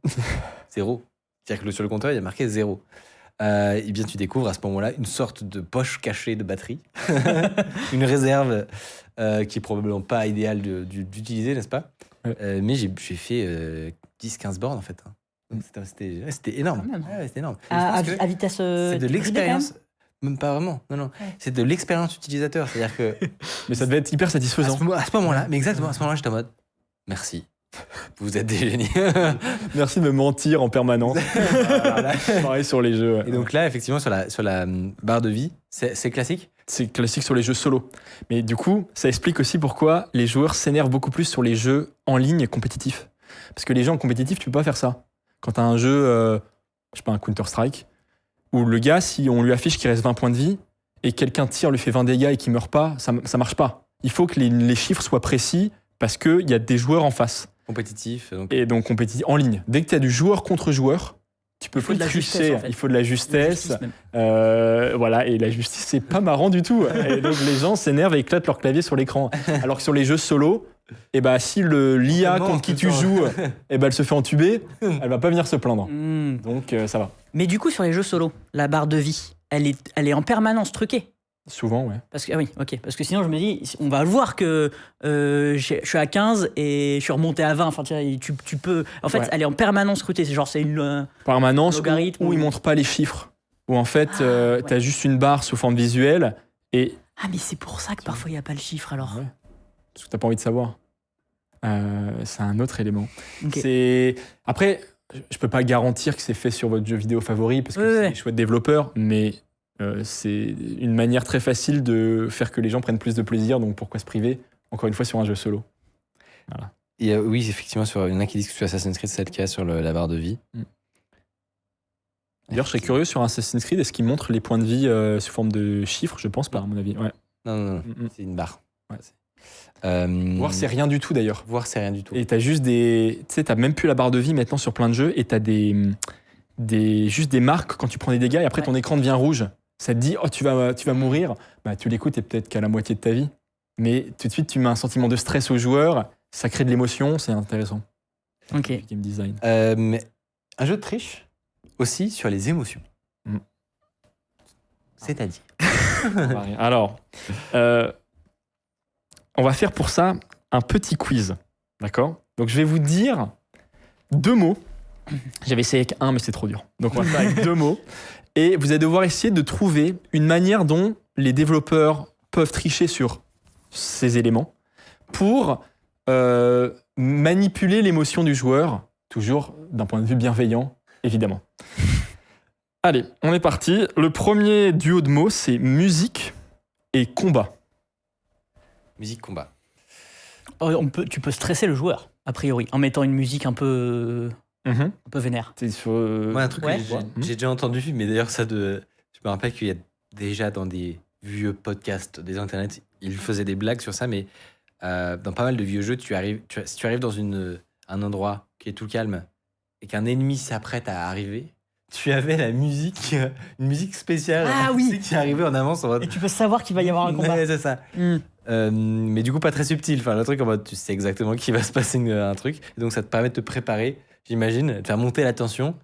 0. C'est-à-dire que sur le compteur, il y a marqué 0. Eh bien, tu découvres à ce moment-là une sorte de poche cachée de batterie. Une réserve qui est probablement pas idéale d'utiliser, n'est-ce pas? Ouais. Mais j'ai fait 10-15 bornes, en fait. C'était énorme. Ouais, c'était énorme. À vitesse c'est de l'expérience. Même pas vraiment. Non. Ouais. C'est de l'expérience utilisateur. C'est-à-dire que... Mais ça devait être hyper satisfaisant. À ce moment-là, mais exactement, à ce moment-là, j'étais en mode merci. Vous êtes des génies. Merci de me mentir en permanence. Voilà. Pareil sur les jeux. Ouais. Et donc là, effectivement, sur la barre de vie, c'est classique. C'est classique sur les jeux solo. Mais du coup, ça explique aussi pourquoi les joueurs s'énervent beaucoup plus sur les jeux en ligne compétitifs. Parce que les jeux en compétitif, tu peux pas faire ça. Quand tu as un jeu, je sais pas, un Counter-Strike, où le gars, si on lui affiche qu'il reste 20 points de vie, et quelqu'un tire, lui fait 20 dégâts et qu'il meurt pas, ça marche pas. Il faut que les chiffres soient précis parce qu'il y a des joueurs en face. Compétitif. Et donc compétitif en ligne. Dès que tu as du joueur contre joueur, tu peux plus tricher. Il faut de la justesse. Voilà, et la justice, c'est pas marrant du tout. Et donc les gens s'énervent et éclatent leur clavier sur l'écran. Alors que sur les jeux solo, et bah si l'IA Comment contre qui on tu peut faire joues, et bah elle se fait entuber, elle va pas venir se plaindre. Hmm. Donc ça va. Mais du coup, sur les jeux solo, la barre de vie, elle est en permanence truquée. Souvent, ouais. Parce que, ah oui, ok. Parce que sinon, je me dis, on va voir que je suis à 15 et je suis remonté à 20. Enfin, tu peux. En fait, Ouais. elle est en permanence scrutée. C'est genre, c'est une. Permanence Logarithme où ou- ils montrent pas les chiffres. Où en fait, Ouais. t'as juste une barre sous forme visuelle et. Ah, mais c'est pour ça que parfois, il n'y a pas le chiffre alors. Ouais. Parce que t'as pas envie de savoir. C'est un autre élément. Ok. C'est après, je peux pas garantir que c'est fait sur votre jeu vidéo favori parce que Ouais, c'est ouais. des chouettes développeurs, mais c'est une manière très facile de faire que les gens prennent plus de plaisir. Donc pourquoi se priver encore une fois sur un jeu solo. Et, oui, effectivement, il y en a qui disent que sur Assassin's Creed, c'est le cas sur la barre de vie. D'ailleurs, je serais curieux sur Assassin's Creed, est-ce qu'ils montrent les points de vie sous forme de chiffres? Je pense pas, à mon avis. Ouais. Non, Mm. c'est une barre. Ouais. Voir, Voir, c'est rien du tout d'ailleurs. Voir, c'est rien du tout. Et t'as juste des. Tu sais, t'as même plus la barre de vie maintenant sur plein de jeux et t'as juste des marques quand tu prends des dégâts et après Ouais. ton écran devient rouge. Ça te dit, oh, tu vas mourir. Bah, tu l'écoutes et peut-être qu'à la moitié de ta vie. Mais tout de suite, tu mets un sentiment de stress au joueur. Ça crée de l'émotion, c'est intéressant. Ok. Le game design. Mais un jeu de triche aussi sur les émotions. Mm. C'est-à-dire. Alors, on va faire pour ça un petit quiz. D'accord? Donc, je vais vous dire 2 mots. J'avais essayé avec 1, mais c'est trop dur. Donc, on va faire avec 2 mots. Et vous allez devoir essayer de trouver une manière dont les développeurs peuvent tricher sur ces éléments pour manipuler l'émotion du joueur, toujours d'un point de vue bienveillant, évidemment. Allez, on est parti. Le premier duo de mots, c'est musique et combat. Musique combat. Oh, tu peux stresser le joueur, a priori, en mettant une musique un peu vénère. C'est sur, Moi, un truc Ouais. que j'ai déjà entendu, mais d'ailleurs, je me rappelle qu'il y a déjà dans des vieux podcasts des internets, ils faisaient des blagues sur ça, mais dans pas mal de vieux jeux, si tu arrives dans un endroit qui est tout calme et qu'un ennemi s'apprête à arriver, tu avais une musique spéciale Ah oui. qui arrivait en avance en mode. Et tu peux savoir qu'il va y avoir un combat. Ouais, c'est ça. Hmm. Mais du coup, pas très subtil. Enfin, le truc en mode, tu sais exactement qu'il va se passer un truc. Et donc, ça te permet de te préparer, j'imagine, de faire monter la tension.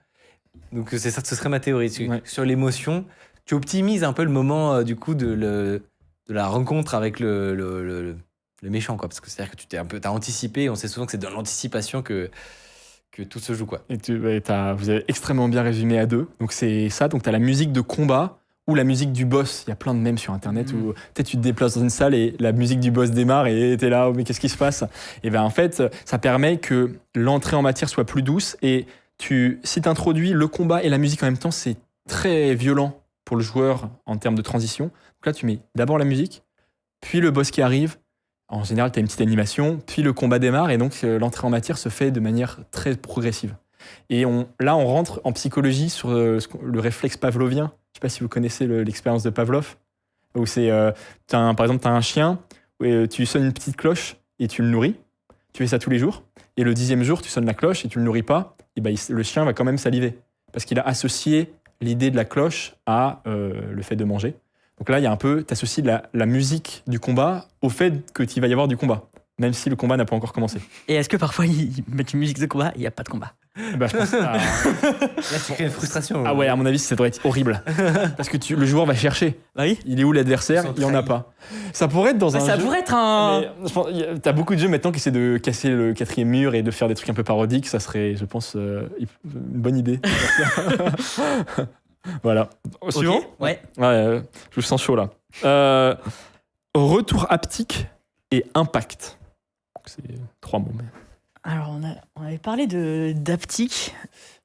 Donc, c'est ça, ce serait ma théorie. Ouais. Sur l'émotion, tu optimises un peu le moment, du coup, de la rencontre avec le méchant, quoi. Parce que c'est-à-dire que t'as anticipé. On sait souvent que c'est dans l'anticipation que tout se joue, quoi. Et vous avez extrêmement bien résumé à 2. Donc c'est ça. Donc t'as la musique de combat ou la musique du boss. Il y a plein de mèmes sur internet où peut-être tu te déplaces dans une salle et la musique du boss démarre et t'es là, oh, mais qu'est-ce qui se passe? Et ben en fait, ça permet que l'entrée en matière soit plus douce et si t'introduis le combat et la musique en même temps, c'est très violent pour le joueur en termes de transition. Donc là, tu mets d'abord la musique, puis le boss qui arrive. En général, tu as une petite animation, puis le combat démarre et donc l'entrée en matière se fait de manière très progressive. Et là, on rentre en psychologie sur le réflexe pavlovien. Je ne sais pas si vous connaissez l'expérience de Pavlov, où c'est, par exemple, tu as un chien, et tu sonnes une petite cloche et tu le nourris. Tu fais ça tous les jours. Et le 10e jour, tu sonnes la cloche et tu le nourris pas. Et ben, le chien va quand même saliver parce qu'il a associé l'idée de la cloche à le fait de manger. Donc là, il y a un peu, tu associes la musique du combat au fait qu'il va y avoir du combat, même si le combat n'a pas encore commencé. Et est-ce que parfois ils mettent une musique de combat et il n'y a pas de combat? Bah, je pense Là, tu crées une frustration. Ah ouais, à mon avis, ça devrait être horrible. Parce que le joueur va chercher. Bah oui. Il est où l'adversaire? Ils sont Il n'y en a trahis. pas. Ça pourrait être dans un Ça jeu... pourrait être un. Mais je pense, t'as beaucoup de jeux maintenant qui essaient de casser le 4e mur et de faire des trucs un peu parodiques. Ça serait, je pense, une bonne idée. Voilà. Suivant. Ok, ouais. Ouais, je vous sens chaud là. Retour haptique et impact. C'est 3 mots. Mais... Alors, on avait parlé d'aptique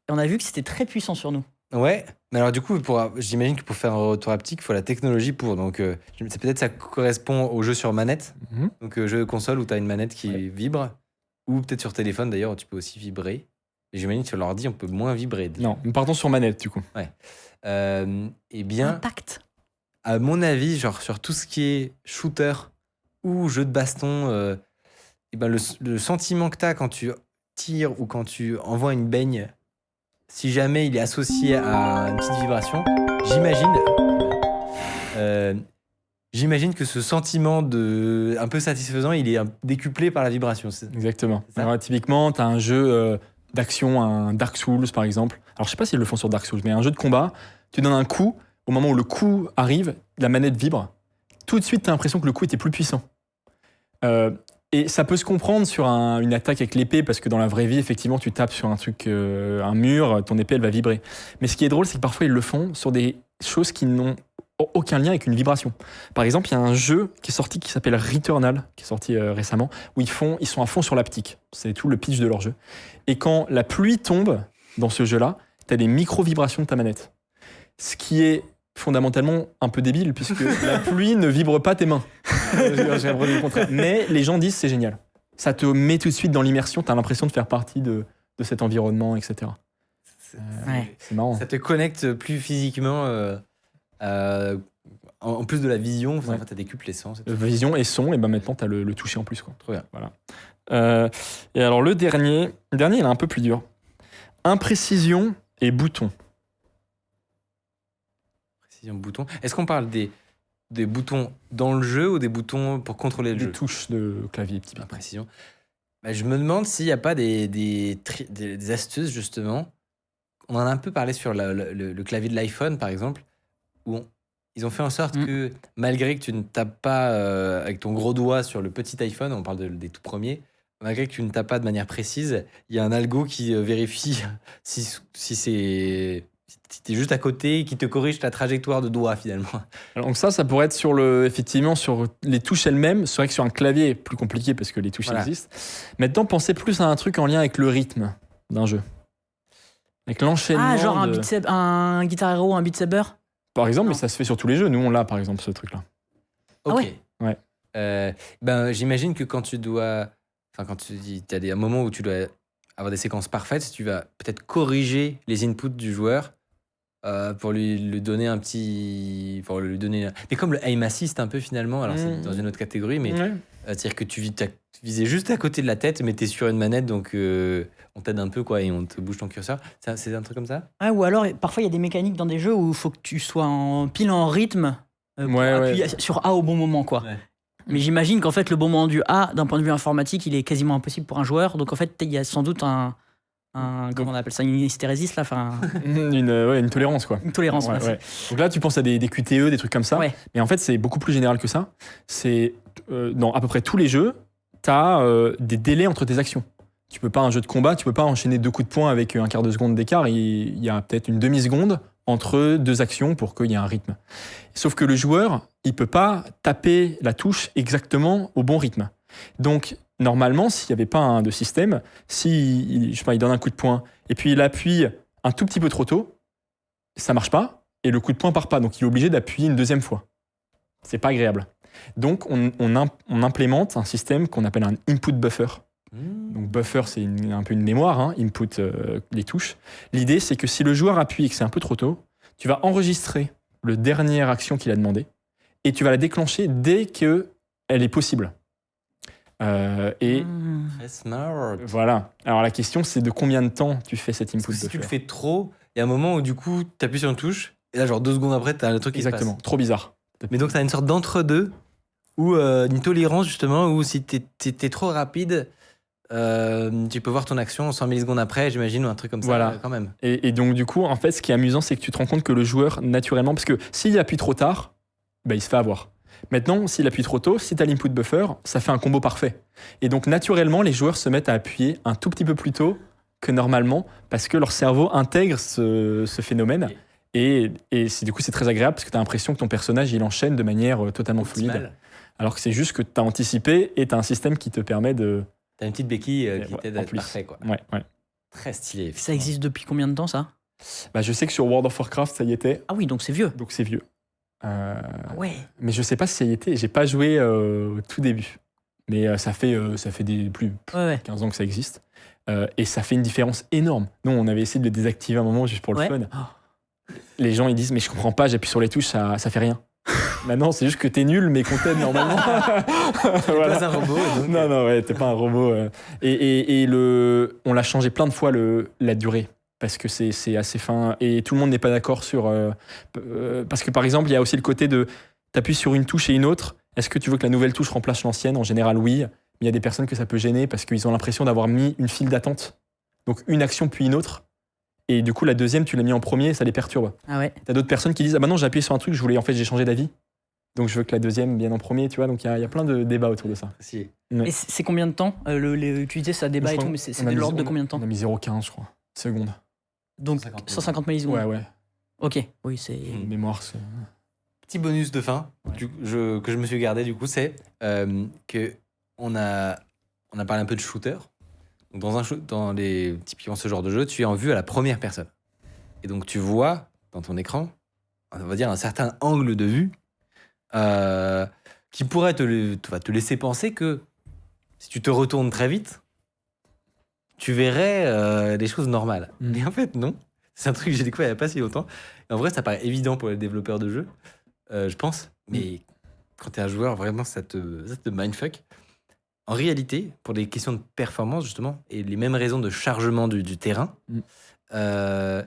et on a vu que c'était très puissant sur nous. Ouais, mais alors du coup, j'imagine que pour faire un retour haptique, il faut la technologie pour. Donc, c'est peut-être ça correspond au jeu sur manette. Mhm. Donc, jeu console où tu as une manette qui vibre. Ou peut-être sur téléphone d'ailleurs, où tu peux aussi vibrer. Et j'imagine que sur l'ordi, on peut moins vibrer. Non, partons sur manette du coup. Eh bien, Impact. à mon avis, genre sur tout ce qui est shooter ou jeu de baston, eh ben le sentiment que tu as quand tu tires ou quand tu envoies une baigne, si jamais il est associé à une petite vibration, j'imagine, j'imagine que ce sentiment un peu satisfaisant, il est décuplé par la vibration. Exactement. C'est ça. Alors, typiquement, tu as un jeu d'action, un Dark Souls par exemple. Alors je sais pas s'ils le font sur Dark Souls, mais un jeu de combat, tu donnes un coup, au moment où le coup arrive, la manette vibre. Tout de suite, tu as l'impression que le coup était plus puissant. Et ça peut se comprendre sur une attaque avec l'épée, parce que dans la vraie vie, effectivement, tu tapes sur un truc, un mur, ton épée, elle va vibrer. Mais ce qui est drôle, c'est que parfois, ils le font sur des choses qui n'ont aucun lien avec une vibration. Par exemple, il y a un jeu qui est sorti qui s'appelle Returnal, qui est sorti récemment, où ils sont à fond sur l'haptique. C'est tout le pitch de leur jeu. Et quand la pluie tombe dans ce jeu-là, tu as des micro-vibrations de ta manette. Ce qui est fondamentalement un peu débile, puisque la pluie ne vibre pas tes mains. J'ai redit le contraire. Mais les gens disent c'est génial. Ça te met tout de suite dans l'immersion, tu as l'impression de faire partie de cet environnement, etc. Ouais. C'est marrant. Ça te connecte plus physiquement, en plus de la vision. En fait, t'as décuplé les sens. Vision et son, et ben maintenant tu as le toucher en plus, quoi. Trop bien. Voilà. Et alors le dernier, il est un peu plus dur. Imprécision et bouton. Précision bouton. Est-ce qu'on parle des boutons dans le jeu ou des boutons pour contrôler le Des jeu? touches de clavier, typiquement. Précision. Bah, je me demande s'il n'y a pas des astuces, justement. On en a un peu parlé sur le clavier de l'iPhone, par exemple, où ils ont fait en sorte que, malgré que tu ne tapes pas avec ton gros doigt sur le petit iPhone, on parle des tout premiers, malgré que tu ne tapes pas de manière précise, il y a un algo qui vérifie si t'es juste à côté, qui te corrige ta trajectoire de doigt, finalement. Alors, donc ça pourrait être effectivement sur les touches elles-mêmes. C'est vrai que sur un clavier, plus compliqué parce que les touches existent. Maintenant, pensez plus à un truc en lien avec le rythme d'un jeu. Avec l'enchaînement. Ah, genre un Guitar Hero, un Beat Saber. Par exemple, Non. mais ça se fait sur tous les jeux. Nous, on l'a, par exemple, ce truc-là. Ah ouais. Ouais. Ben, j'imagine que quand tu dois... Enfin, quand tu dis... Tu as un moment où tu dois avoir des séquences parfaites, tu vas peut-être corriger les inputs du joueur pour lui donner un petit... Pour lui donner... Mais comme le aim assist, un peu, finalement. Alors, c'est dans une autre catégorie, mais... Ouais. C'est-à-dire que tu visais juste à côté de la tête, mais tu es sur une manette, donc on t'aide un peu, quoi, et on te bouge ton curseur. C'est un truc comme ça? Ouais, ou alors, parfois, il y a des mécaniques dans des jeux où il faut que tu sois pile en rythme pour appuyer sur A au bon moment, quoi. Ouais. Mais j'imagine qu'en fait, le bon moment du A, d'un point de vue informatique, il est quasiment impossible pour un joueur. Donc, en fait, il y a sans doute comment on appelle ça, une hystérésis, là, enfin, une tolérance, quoi. une tolérance. Ouais, merci. ouais. Donc là, tu penses à des QTE, des trucs comme ça. Ouais. Mais en fait, c'est beaucoup plus général que ça. C'est dans à peu près tous les jeux, tu as des délais entre tes actions. Tu peux pas, un jeu de combat, tu peux pas enchaîner 2 coups de poing avec un quart de seconde d'écart. Il y a peut-être une demi-seconde entre 2 actions pour qu'il y ait un rythme. Sauf que le joueur, il peut pas taper la touche exactement au bon rythme. Donc, normalement, s'il n'y avait pas de système, je sais pas, il donne un coup de poing et puis il appuie un tout petit peu trop tôt, ça marche pas et le coup de poing part pas. Donc, il est obligé d'appuyer une deuxième fois. C'est pas agréable. Donc, on implémente un système qu'on appelle un input buffer. Donc buffer, c'est un peu une mémoire, hein, input, les touches. L'idée, c'est que si le joueur appuie et que c'est un peu trop tôt, tu vas enregistrer la dernière action qu'il a demandé et tu vas la déclencher dès qu'elle est possible. Très smart. Voilà. Alors la question, c'est de combien de temps tu fais cet Parce input que si buffer. tu le fais trop, il y a un moment où du coup, tu appuies sur une touche, et là, genre 2 secondes après, tu as un truc qui se Exactement. passe. Trop bizarre. Mais donc, tu as une sorte d'entre-deux, ou une tolérance justement, où si t'es trop rapide, tu peux voir ton action 100 millisecondes après, j'imagine, ou un truc comme ça, Voilà. quand même. Et donc du coup, en fait, ce qui est amusant, c'est que tu te rends compte que le joueur, naturellement, parce que s'il appuie trop tard, bah, il se fait avoir. Maintenant, s'il appuie trop tôt, si tu as l'input buffer, ça fait un combo parfait. Et donc, naturellement, les joueurs se mettent à appuyer un tout petit peu plus tôt que normalement, parce que leur cerveau intègre ce phénomène. Et du coup, c'est très agréable, parce que tu as l'impression que ton personnage, il enchaîne de manière totalement fluide. Optimal. Alors que c'est juste que tu as anticipé et tu as un système qui te permet de... T'as une petite béquille qui Ouais, t'aide en à être plus. parfait, quoi. Ouais. Très stylé. Ça existe depuis combien de temps, ça? Bah, je sais que sur World of Warcraft, ça y était, Ah oui, donc c'est vieux. donc c'est vieux. Ah ouais. Mais je sais pas si ça y était, j'ai pas joué au tout début. Mais ça fait plus Ouais. 15 ans que ça existe. Et ça fait une différence énorme. Nous, on avait essayé de le désactiver un moment juste pour le Ouais. fun. Oh. Les gens, ils disent, mais je comprends pas, j'appuie sur les touches, ça fait rien. Maintenant, c'est juste que t'es nul, mais qu'on t'aide normalement. T'es Voilà. pas un robot. Et donc, Non, ouais, t'es pas un robot. Et on l'a changé plein de fois, la durée. Parce que c'est assez fin. Et tout le monde n'est pas d'accord sur... parce que, par exemple, il y a aussi le côté de... t'appuies sur une touche et une autre, est-ce que tu veux que la nouvelle touche remplace l'ancienne? En général, oui. Mais il y a des personnes que ça peut gêner parce qu'ils ont l'impression d'avoir mis une file d'attente. Donc une action puis une autre. Et du coup, la deuxième, tu l'as mis en premier, ça les perturbe. Ah ouais. T'as d'autres personnes qui disent, ah bah non, j'ai appuyé sur un truc, j'ai changé d'avis. Donc je veux que la deuxième vienne en premier, tu vois. Donc il y a plein de débats autour de ça. Si. Ouais. Et c'est combien de temps tu disais ça débat et tout, mais c'est de l'ordre de combien de temps? On a mis 0,15, je crois. Secondes. Donc 150 millisecondes. Ouais. Ok, oui, c'est. Mémoire, c'est. Petit bonus de fin que je me suis gardé, du coup, c'est que on a parlé un peu de shooter. Donc typiquement ce genre de jeu, tu es en vue à la première personne. Et donc tu vois dans ton écran, on va dire un certain angle de vue qui pourrait te laisser penser que si tu te retournes très vite, tu verrais des choses normales. Mais en fait, non. C'est un truc que j'ai découvert il n'y a pas si longtemps. Et en vrai, ça paraît évident pour les développeurs de jeux, je pense. Mais quand tu es un joueur, vraiment, ça te mindfuck. En réalité, pour des questions de performance, justement, et les mêmes raisons de chargement du terrain, les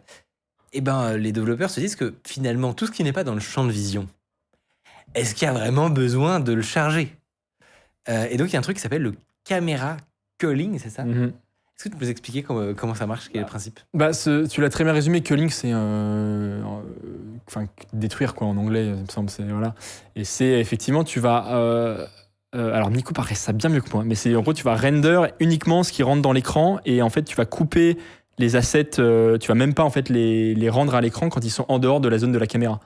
développeurs se disent que finalement, tout ce qui n'est pas dans le champ de vision, est-ce qu'il y a vraiment besoin de le charger? Et donc, il y a un truc qui s'appelle le camera culling, c'est ça? Est-ce que tu peux nous expliquer comment ça marche, quel est le principe? Tu l'as très bien résumé, culling, c'est détruire quoi en anglais, il me semble. Voilà. Et c'est effectivement, tu vas... alors Nico paraît ça bien mieux que moi, mais c'est en gros, tu vas render uniquement ce qui rentre dans l'écran et en fait, tu vas couper les assets, tu vas même pas en fait les rendre à l'écran quand ils sont en dehors de la zone de la caméra.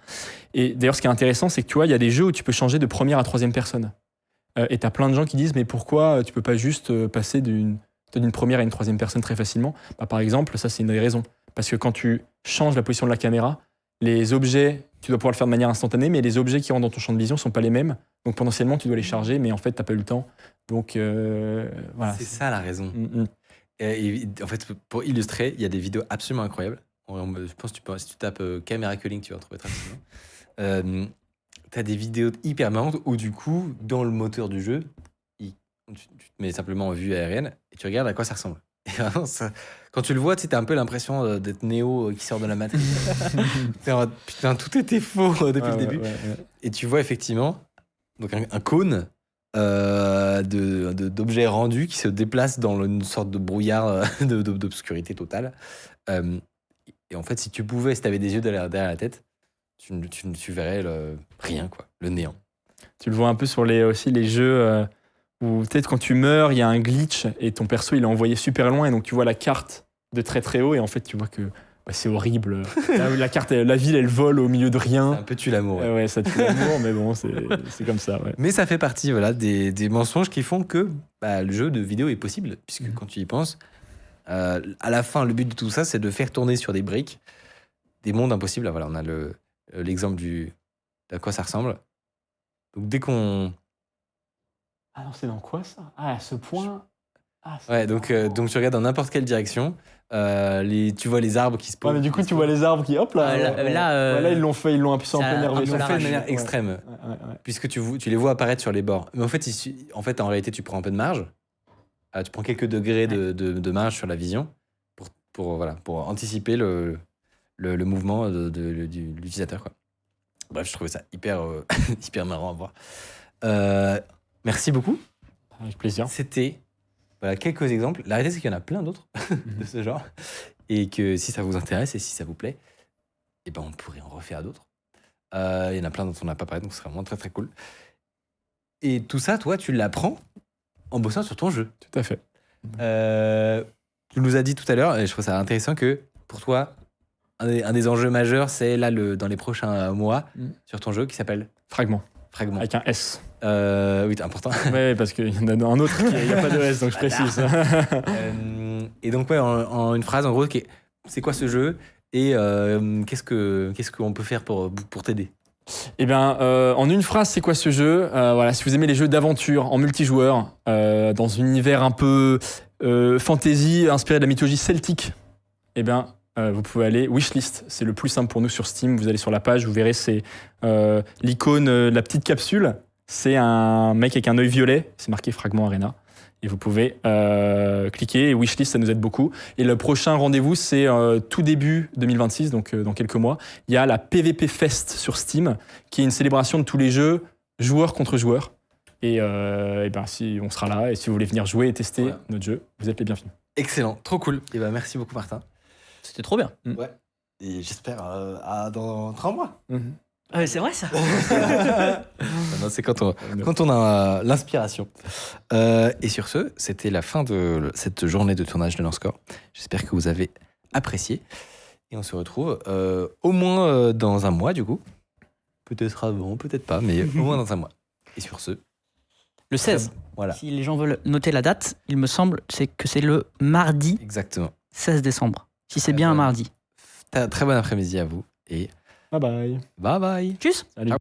Et d'ailleurs, ce qui est intéressant, c'est que tu vois, il y a des jeux où tu peux changer de première à troisième personne. Et t'as plein de gens qui disent, mais pourquoi tu peux pas juste passer d'une première à une troisième personne très facilement? Par exemple, ça c'est une des raisons. Parce que quand tu changes la position de la caméra, les objets, tu dois pouvoir le faire de manière instantanée, mais les objets qui rentrent dans ton champ de vision ne sont pas les mêmes. Donc potentiellement, tu dois les charger, mais en fait, tu n'as pas eu le temps. Donc voilà. C'est ça la raison. Et en fait, pour illustrer, il y a des vidéos absolument incroyables. Je pense que si tu tapes caméra culling, tu vas en trouver très facilement. Tu as des vidéos hyper marrantes où du coup, dans le moteur du jeu, tu te mets simplement en vue aérienne et tu regardes à quoi ça ressemble. Et vraiment, quand tu le vois, tu as un peu l'impression d'être Néo qui sort de la matrice. Putain, tout était faux depuis le début. Ouais. Et tu vois effectivement donc un cône d'objets rendus qui se déplace dans une sorte de brouillard d'obscurité totale. Et en fait, si tu avais des yeux derrière la tête, tu verrais rien, quoi, le néant. Tu le vois un peu sur aussi les jeux où peut-être quand tu meurs, il y a un glitch et ton perso il est envoyé super loin et donc tu vois la carte de très très haut et en fait tu vois que c'est horrible. La carte, la ville elle vole au milieu de rien. C'est un peu tue l'amour. Ouais, ça tue l'amour, mais bon, c'est comme ça. Ouais. Mais ça fait partie des mensonges qui font que le jeu de vidéo est possible, puisque quand tu y penses, à la fin, le but de tout ça, c'est de faire tourner sur des briques des mondes impossibles. Voilà, on a l'exemple à quoi ça ressemble. Donc dès qu'on... Ah non, c'est dans quoi ça? Ah, à ce point. Donc tu regardes dans n'importe quelle direction, tu vois les arbres qui se posent. Mais du coup, tu vois les arbres qui, hop là. Là, ils l'ont appuyé en plein air. Ils l'ont fait de manière extrême, puisque tu les vois apparaître sur les bords. Mais en fait, en réalité, tu prends un peu de marge. Tu prends quelques degrés de marge sur la vision pour anticiper le mouvement de l'utilisateur, quoi. Bref, je trouvais ça hyper marrant à voir. Merci beaucoup. Avec plaisir. C'était quelques exemples. La réalité, c'est qu'il y en a plein d'autres de ce genre. Et que si ça vous intéresse et si ça vous plaît, on pourrait en refaire d'autres. Il y en a plein dont on n'a pas parlé, donc ce serait vraiment très très cool. Et tout ça, toi, tu l'apprends en bossant sur ton jeu. Tout à fait. Tu nous as dit tout à l'heure, et je trouve ça intéressant, que pour toi, un des enjeux majeurs, c'est là dans les prochains mois sur ton jeu qui s'appelle Fragment. Avec un S. Oui, c'est important. Oui, parce qu'il y en a un autre, il n'y a pas de S, donc je précise. Et donc, en une phrase, en gros, c'est quoi ce jeu et qu'est-ce qu'on peut faire pour t'aider? En une phrase, c'est quoi ce jeu? Si vous aimez les jeux d'aventure en multijoueur, dans un univers un peu fantasy, inspiré de la mythologie celtique, vous pouvez aller Wishlist, c'est le plus simple pour nous sur Steam. Vous allez sur la page, vous verrez, c'est l'icône, la petite capsule. C'est un mec avec un œil violet, c'est marqué Fragment Arena. Et vous pouvez cliquer. Et wishlist, ça nous aide beaucoup. Et le prochain rendez-vous, c'est tout début 2026, donc dans quelques mois. Il y a la PVP Fest sur Steam, qui est une célébration de tous les jeux, joueurs contre joueurs. Et ben, si on sera là, et si vous voulez venir jouer et tester notre jeu, vous êtes les bienvenus. Excellent, trop cool. Et ben merci beaucoup Martin. C'était trop bien. Ouais. Et j'espère dans 3 mois. Ah, c'est vrai ça. Non, c'est quand on a l'inspiration. Et sur ce, c'était la fin de cette journée de tournage de Lanscore. J'espère que vous avez apprécié. Et on se retrouve au moins dans un mois du coup. Peut-être avant, peut-être pas, mais au moins dans un mois. Et sur ce, le 16. Voilà. Si les gens veulent noter la date, il me semble que c'est le mardi Exactement. 16 décembre. Si c'est bien un mardi. Très bon après-midi à vous et Bye bye. bye bye. Tchuss. Salut.